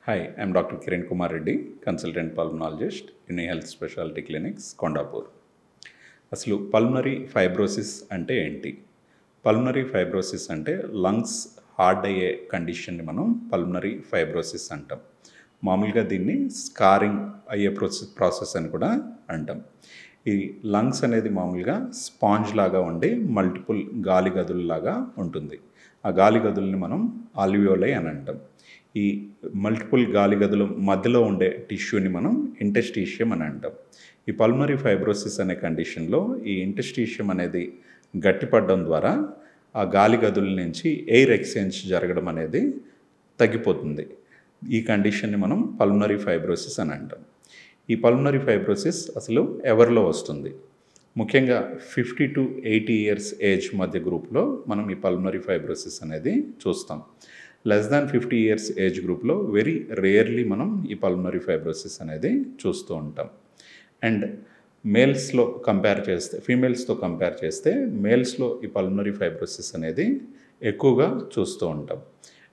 Hi, I'm Dr. Kiran Kumar Reddy, consultant pulmonologist, Uni Health Specialty Clinics, Kondapur. అసలు pulmonary fibrosis అంటే ఏంటి? Pulmonary fibrosis అంటే lungs hard అయ్యే కండిషన్ని మనం pulmonary fibrosis అంటాం. మామూలుగా దీన్ని స్కారింగ్ అయ్యే ప్రాసెస్ అని కూడా అంటాం. ఈ లంగ్స్ అనేది మామూలుగా స్పాంజ్ లాగా ఉండి మల్టిపుల్ గాలి గదుల్లాగా ఉంటుంది. ఆ గాలి గదుల్ని మనం ఆల్వియోలై అని అంటాం. ఈ మల్టిపుల్ గాలి గదుల మధ్యలో ఉండే టిష్యూని మనం ఇంటెస్టీషియం అని అంటాం. ఈ పల్మనరీ ఫైబ్రోసిస్ అనే కండిషన్లో ఈ ఇంటెస్టీషియం అనేది గట్టిపడడం ద్వారా ఆ గాలి గదుల నుంచి ఎయిర్ ఎక్స్చేంజ్ జరగడం అనేది తగ్గిపోతుంది. ఈ కండిషన్ని మనం పల్మనరీ ఫైబ్రోసిస్ అని అంటాం. ఈ పల్మనరీ ఫైబ్రోసిస్ అసలు ఎవరిలో వస్తుంది? ముఖ్యంగా 50 to 80 years ఏజ్ మధ్య గ్రూప్లో మనం ఈ పల్మనరీ ఫైబ్రోసిస్ అనేది చూస్తాం. లెస్ దాన్ 50 years ఏజ్ గ్రూప్లో వెరీ రేర్లీ మనం ఈ పల్మనరీ ఫైబ్రోసిస్ అనేది చూస్తూ ఉంటాం. అండ్ మేల్స్లో కంపేర్ చేస్తే ఫీమేల్స్తో కంపేర్ చేస్తే మేల్స్లో ఈ పల్మనరీ ఫైబ్రోసిస్ అనేది ఎక్కువగా చూస్తూ ఉంటాం.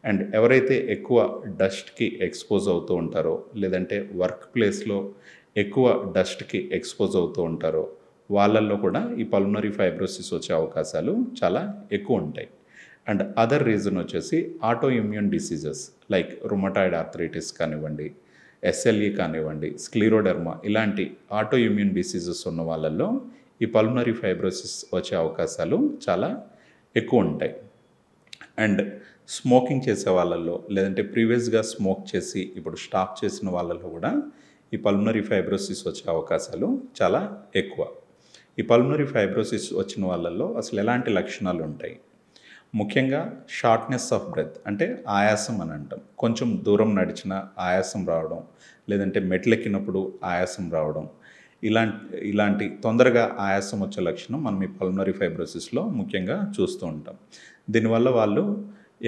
అండ్ ఎవరైతే ఎక్కువ డస్ట్కి ఎక్స్పోజ్ అవుతూ ఉంటారో లేదంటే వర్క్ ప్లేస్లో ఎక్కువ డస్ట్కి ఎక్స్పోజ్ అవుతూ ఉంటారో వాళ్ళల్లో కూడా ఈ పల్మనరీ ఫైబ్రోసిస్ వచ్చే అవకాశాలు చాలా ఎక్కువ ఉంటాయి. అండ్ అదర్ రీజన్ వచ్చేసి auto immune diseases like rheumatoid arthritis కానివ్వండి, ఎస్ఎల్ఈ కానివ్వండి, స్క్లీరోడెర్మా ఇలాంటి ఆటో ఇమ్యూన్ డిసీజెస్ ఉన్న వాళ్ళల్లో ఈ పల్మనరీ ఫైబ్రోసిస్ వచ్చే అవకాశాలు చాలా ఎక్కువ ఉంటాయి. అండ్ స్మోకింగ్ చేసే వాళ్ళల్లో లేదంటే ప్రీవియస్గా స్మోక్ చేసి ఇప్పుడు స్టాప్ చేసిన వాళ్ళల్లో కూడా ఈ పల్మనరీ ఫైబ్రోసిస్ వచ్చే అవకాశాలు చాలా ఎక్కువ. ఈ పల్మనరీ ఫైబ్రోసిస్ వచ్చిన వాళ్ళల్లో అసలు ఎలాంటి లక్షణాలు ఉంటాయి? ముఖ్యంగా షార్ట్నెస్ ఆఫ్ బ్రెత్ అంటే ఆయాసం అని అంటాం. కొంచెం దూరం నడిచిన ఆయాసం రావడం, లేదంటే మెట్లెక్కినప్పుడు ఆయాసం రావడం, ఇలాంటి తొందరగా ఆయాసం వచ్చే లక్షణం మనం ఈ పల్మనరీ ఫైబ్రోసిస్లో ముఖ్యంగా చూస్తూ ఉంటాం. దీనివల్ల వాళ్ళు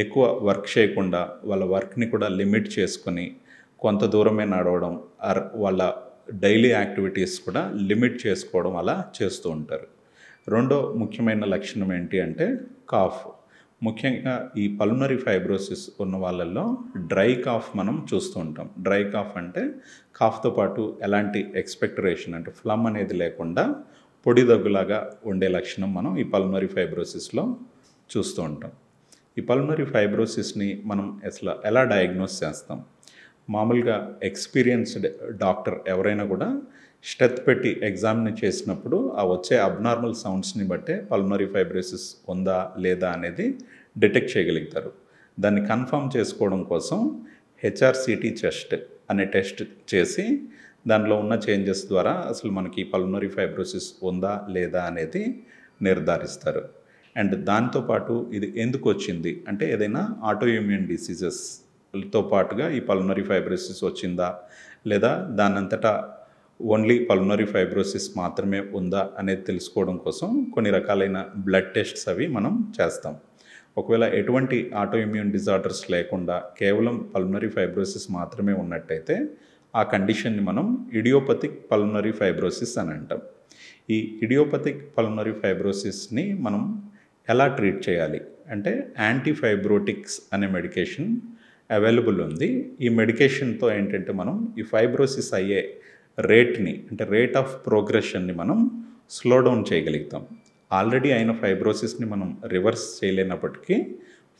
ఎక్కువ వర్క్ చేయకుండా వాళ్ళ వర్క్ని కూడా లిమిట్ చేసుకొని కొంత దూరమే నడవడం, వాళ్ళ డైలీ యాక్టివిటీస్ కూడా లిమిట్ చేసుకోవడం అలా చేస్తూ ఉంటారు. రెండో ముఖ్యమైన లక్షణం ఏంటి అంటే కాఫ్. ముఖ్యంగా ఈ పల్మనరీ ఫైబ్రోసిస్ ఉన్న వాళ్ళల్లో డ్రై కాఫ్ మనం చూస్తూ ఉంటాం. డ్రై కాఫ్ అంటే కాఫ్తో పాటు ఎలాంటి ఎక్స్పెక్టరేషన్ అంటే ఫ్లమ్ అనేది లేకుండా పొడి దగ్గులాగా ఉండే లక్షణం మనం ఈ పల్మనరీ ఫైబ్రోసిస్లో చూస్తూ ఉంటాం. ఈ పల్మనరీ ఫైబ్రోసిస్ని మనం అసలు ఎలా డయాగ్నోస్ చేస్తాం? మామూలుగా ఎక్స్పీరియన్స్డ్ డాక్టర్ ఎవరైనా కూడా స్టెత్ పెట్టి ఎగ్జామిన్ చేసినప్పుడు ఆ వచ్చే అబ్నార్మల్ సౌండ్స్ని బట్టే పల్మనరీ ఫైబ్రోసిస్ ఉందా లేదా అనేది డిటెక్ట్ చేయగలుగుతారు. దాన్ని కన్ఫర్మ్ చేసుకోవడం కోసం హెచ్ఆర్సిటీ చెస్ట్ అనే టెస్ట్ చేసి దానిలో ఉన్న చేంజెస్ ద్వారా అసలు మనకి పల్మనరీ ఫైబ్రోసిస్ ఉందా లేదా అనేది నిర్ధారిస్తారు. అండ్ దాంతోపాటు ఇది ఎందుకు వచ్చింది అంటే ఏదైనా ఆటో ఇమ్యూన్ డిసీజెస్తో పాటుగా ఈ పల్మనరీ ఫైబ్రోసిస్ వచ్చిందా లేదా దానంతటా ఓన్లీ పల్మనరీ ఫైబ్రోసిస్ మాత్రమే ఉందా అనేది తెలుసుకోవడం కోసం కొన్ని రకాలైన బ్లడ్ టెస్ట్స్ అవి మనం చేస్తాం. ఒకవేళ ఎటువంటి ఆటో ఇమ్యూన్ డిజార్డర్స్ లేకుండా కేవలం పల్మనరీ ఫైబ్రోసిస్ మాత్రమే ఉన్నట్టయితే ఆ కండిషన్ని మనం ఇడియోపతిక్ పల్మనరీ ఫైబ్రోసిస్ అని అంటాం. ఈ ఇడియోపతిక్ పల్మనరీ ఫైబ్రోసిస్ని మనం ఎలా ట్రీట్ చేయాలి అంటే యాంటీఫైబ్రోటిక్స్ అనే మెడికేషన్ అవైలబుల్ ఉంది. ఈ మెడికేషన్తో ఏంటంటే మనం ఈ ఫైబ్రోసిస్ అయ్యే రేట్ని అంటే రేట్ ఆఫ్ ప్రోగ్రెషన్ని మనం స్లో డౌన్ చేయగలుగుతాం. ఆల్రెడీ అయిన ఫైబ్రోసిస్ని మనం రివర్స్ చేయలేనప్పటికీ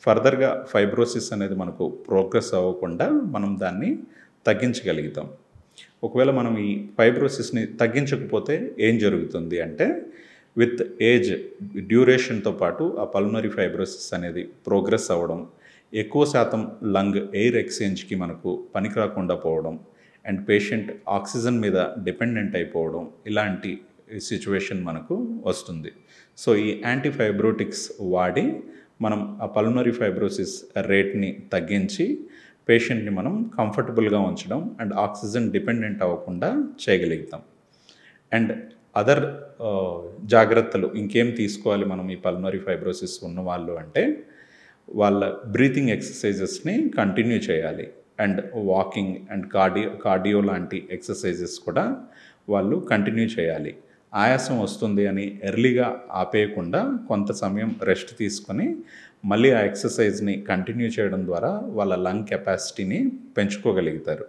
ఫర్దర్గా ఫైబ్రోసిస్ అనేది మనకు ప్రోగ్రెస్ అవ్వకుండా మనం దాన్ని తగ్గించగలుగుతాం. ఒకవేళ మనం ఈ ఫైబ్రోసిస్ని తగ్గించకపోతే ఏం జరుగుతుంది అంటే విత్ ఏజ్ డ్యూరేషన్తో పాటు ఆ పల్మనరీ ఫైబ్రోసిస్ అనేది ప్రోగ్రెస్ అవ్వడం, ఎక్కువ శాతం లంగ్ ఎయిర్ ఎక్స్చేంజ్కి మనకు పనికి రాకుండా పోవడం అండ్ పేషెంట్ ఆక్సిజన్ మీద డిపెండెంట్ అయిపోవడం ఇలాంటి సిచ్యువేషన్ మనకు వస్తుంది. సో ఈ యాంటీఫైబ్రోటిక్స్ వాడి మనం ఆ పల్మనరీ ఫైబ్రోసిస్ రేట్ని తగ్గించి పేషెంట్ని మనం కంఫర్టబుల్గా ఉంచడం అండ్ ఆక్సిజన్ డిపెండెంట్ అవ్వకుండా చేయగలుగుతాం. అండ్ అదర్ జాగ్రత్తలు ఇంకేం తీసుకోవాలి మనం ఈ పల్మనరీ ఫైబ్రోసిస్ ఉన్నవాళ్ళు అంటే వాళ్ళ బ్రీతింగ్ ఎక్సర్సైజెస్ని కంటిన్యూ చేయాలి. అండ్ వాకింగ్ అండ్ కార్డియో లాంటి ఎక్సర్సైజెస్ కూడా వాళ్ళు కంటిన్యూ చేయాలి. ఆయాసం వస్తుంది అని ఎర్లీగా ఆపేయకుండా కొంత సమయం రెస్ట్ తీసుకొని మళ్ళీ ఆ ఎక్సర్సైజ్ని కంటిన్యూ చేయడం ద్వారా వాళ్ళ లంగ్ కెపాసిటీని పెంచుకోగలుగుతారు.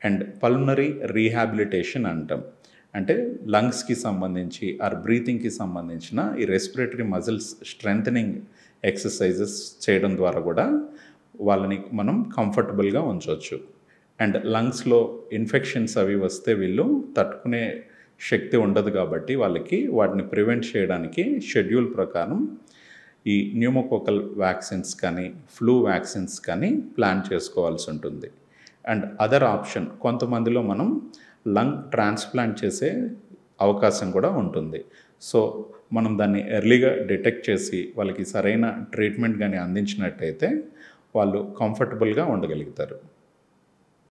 అండ్ పల్మనరీ రీహాబిలిటేషన్ అంటాం. అంటే లంగ్స్కి సంబంధించి ఆర్ బ్రీతింగ్కి సంబంధించిన ఈ రెస్పిరేటరీ మజిల్స్ స్ట్రెంథనింగ్ ఎక్సర్సైజెస్ చేయడం ద్వారా కూడా వాళ్ళని మనం కంఫర్టబుల్గా ఉంచవచ్చు. అండ్ లంగ్స్లో ఇన్ఫెక్షన్స్ అవి వస్తే వీళ్ళు తట్టుకునే శక్తి ఉండదు కాబట్టి వాళ్ళకి వాటిని ప్రివెంట్ చేయడానికి షెడ్యూల్ ప్రకారం ఈ న్యూమోకోకల్ వ్యాక్సిన్స్ కానీ ఫ్లూ వ్యాక్సిన్స్ కానీ ప్లాన్ చేసుకోవాల్సి ఉంటుంది. అండ్ అదర్ ఆప్షన్ కొంతమందిలో మనం లంగ్ ట్రాన్స్ప్లాంట్ చేసే అవకాశం కూడా ఉంటుంది. సో మనం దాన్ని ఎర్లీగా డిటెక్ట్ చేసి వాళ్ళకి సరైన ట్రీట్మెంట్ కానీ అందించినట్టయితే వాళ్ళు కంఫర్టబుల్గా ఉండగలుగుతారు.